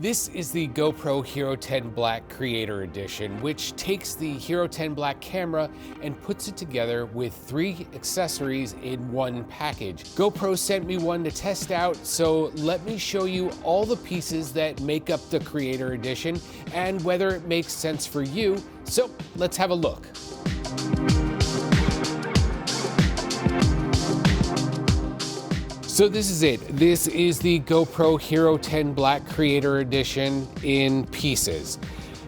This is the GoPro Hero 10 Black Creator Edition, which takes the Hero 10 Black camera and puts it together with 3 accessories in one package. GoPro sent me one to test out, so let me show you all the pieces that make up the Creator Edition and whether it makes sense for you. So let's have a look. So this is it. This is the GoPro Hero 10 Black Creator Edition in pieces.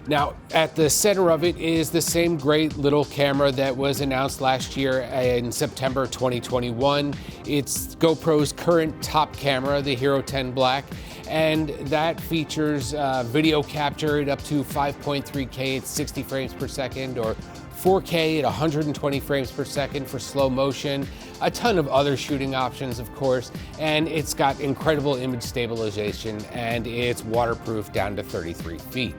Now, at the center of it is the same great little camera that was announced last year in September 2021. It's GoPro's current top camera, the Hero 10 Black, and that features video capture at up to 5.3K at 60 frames per second, or 4K at 120 frames per second for slow motion, a ton of other shooting options, of course, and it's got incredible image stabilization, and it's waterproof down to 33 feet.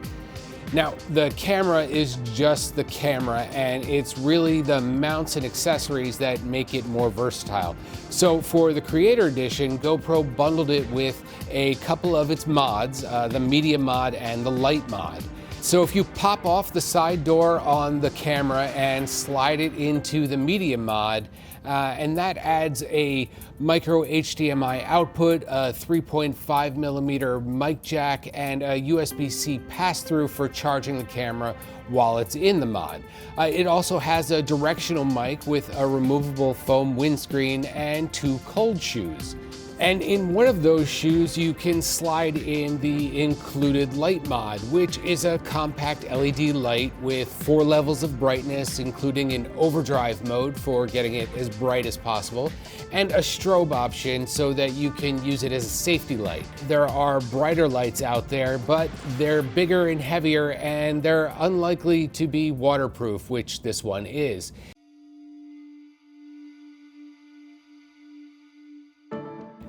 Now, the camera is just the camera, and it's really the mounts and accessories that make it more versatile. So for the Creator Edition, GoPro bundled it with a couple of its mods, the Media mod and the Light mod. So if you pop off the side door on the camera and slide it into the Media mod, and that adds a micro HDMI output, a 3.5 millimeter mic jack, and a USB-C pass-through for charging the camera while it's in the mod. It also has a directional mic with a removable foam windscreen and 2 cold shoes. And in one of those shoes, you can slide in the included light mod, which is a compact LED light with 4 levels of brightness, including an overdrive mode for getting it as bright as possible, and a strobe option so that you can use it as a safety light. There are brighter lights out there, but they're bigger and heavier, and they're unlikely to be waterproof, which this one is.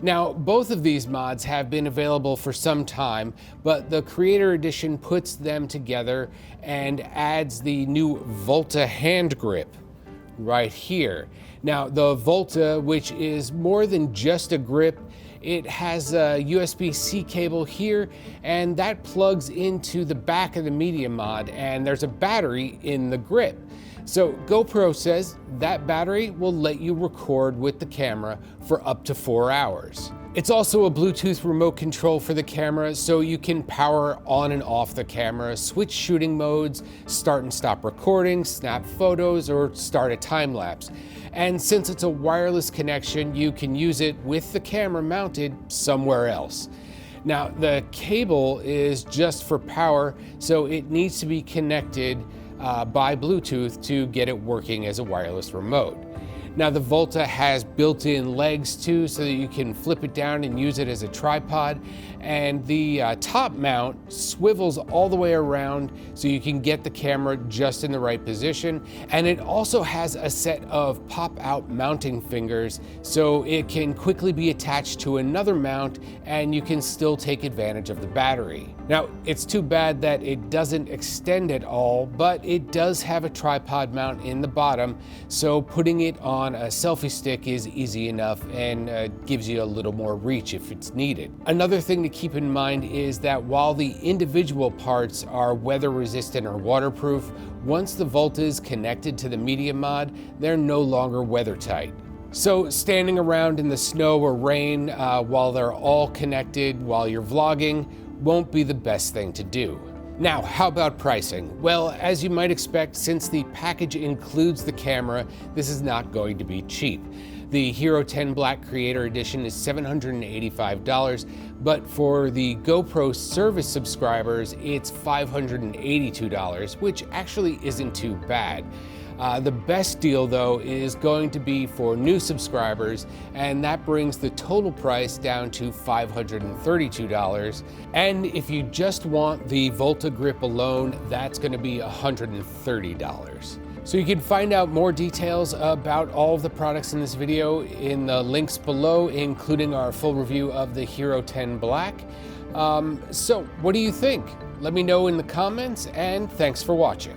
Now, both of these mods have been available for some time, but the Creator Edition puts them together and adds the new Volta hand grip right here. Now, the Volta, which is more than just a grip, it has a USB-C cable here, and that plugs into the back of the Media mod, and there's a battery in the grip. So GoPro says that battery will let you record with the camera for up to 4 hours. It's also a Bluetooth remote control for the camera, so you can power on and off the camera, switch shooting modes, start and stop recording, snap photos, or start a time lapse. And since it's a wireless connection, you can use it with the camera mounted somewhere else. Now, the cable is just for power, so it needs to be connected by Bluetooth to get it working as a wireless remote. Now, the Volta has built-in legs too, so that you can flip it down and use it as a tripod. And the top mount swivels all the way around so you can get the camera just in the right position. And it also has a set of pop-out mounting fingers, so it can quickly be attached to another mount and you can still take advantage of the battery. Now, it's too bad that it doesn't extend at all, but it does have a tripod mount in the bottom, so putting it on a selfie stick is easy enough and gives you a little more reach if it's needed. Another thing to keep in mind is that while the individual parts are weather resistant or waterproof, once the Volta is connected to the Media mod, they're no longer weather tight. So standing around in the snow or rain while they're all connected while you're vlogging won't be the best thing to do. Now, how about pricing? Well, as you might expect, since the package includes the camera, this is not going to be cheap. The Hero 10 Black Creator Edition is $785, but for the GoPro service subscribers, it's $582, which actually isn't too bad. The best deal, though, is going to be for new subscribers, and that brings the total price down to $532. And if you just want the Volta grip alone, that's going to be $130. So you can find out more details about all of the products in this video in the links below, including our full review of the Hero 10 Black. So what do you think? Let me know in the comments, and thanks for watching.